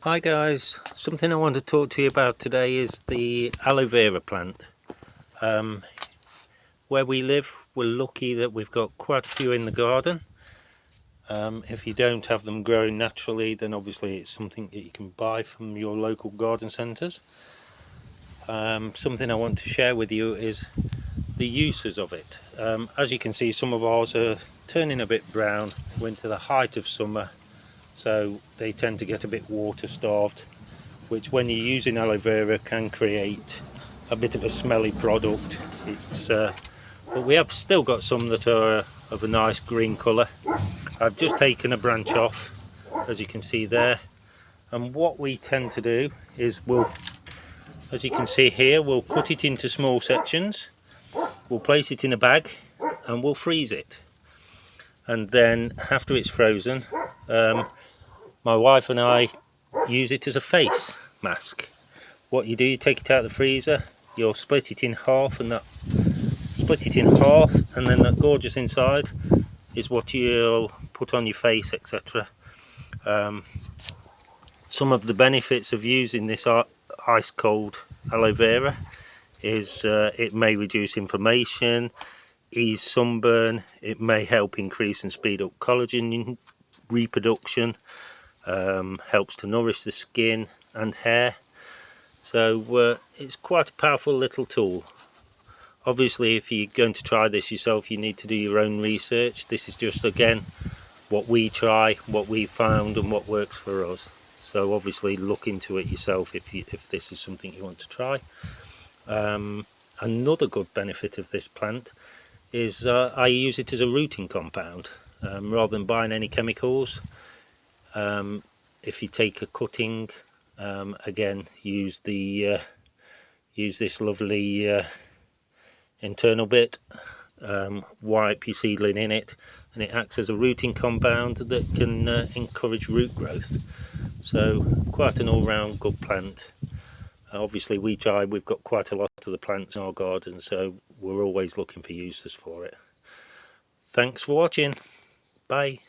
Hi guys, something I want to talk to you about today is the aloe vera plant. Where we live, we're lucky that we've got quite a few in the garden. If you don't have them growing naturally, then obviously it's something that you can buy from your local garden centres. Something I want to share with you is the uses of it. As you can see, some of ours are turning a bit brown. We're into the height of summer, so they tend to get a bit water starved, which when you're using aloe vera can create a bit of a smelly product. But we have still got some that are of a nice green colour. I've just taken a branch off, as you can see there, and what we tend to do is as you can see here, we'll cut it into small sections, we'll place it in a bag and we'll freeze it, and then after it's frozen, my wife and I use it as a face mask. What you do, you take it out of the freezer, you'll split it in half, and then that gorgeous inside is what you'll put on your face, etc. Some of the benefits of using this ice cold aloe vera is it may reduce inflammation, ease sunburn, it may help increase and speed up collagen reproduction, helps to nourish the skin and hair. So it's quite a powerful little tool. Obviously, if you're going to try this yourself, you need to do your own research. This is just, again, what we try, what we found and what works for us. So obviously look into it yourself if this is something you want to try. Another good benefit of this plant is I use it as a rooting compound rather than buying any chemicals. If you take a cutting, again, use this lovely internal bit, wipe your seedling in it, and it acts as a rooting compound that can encourage root growth. So quite an all-round good plant. Obviously we've got quite a lot of the plants in our garden, so we're always looking for uses for it. Thanks for watching. Bye.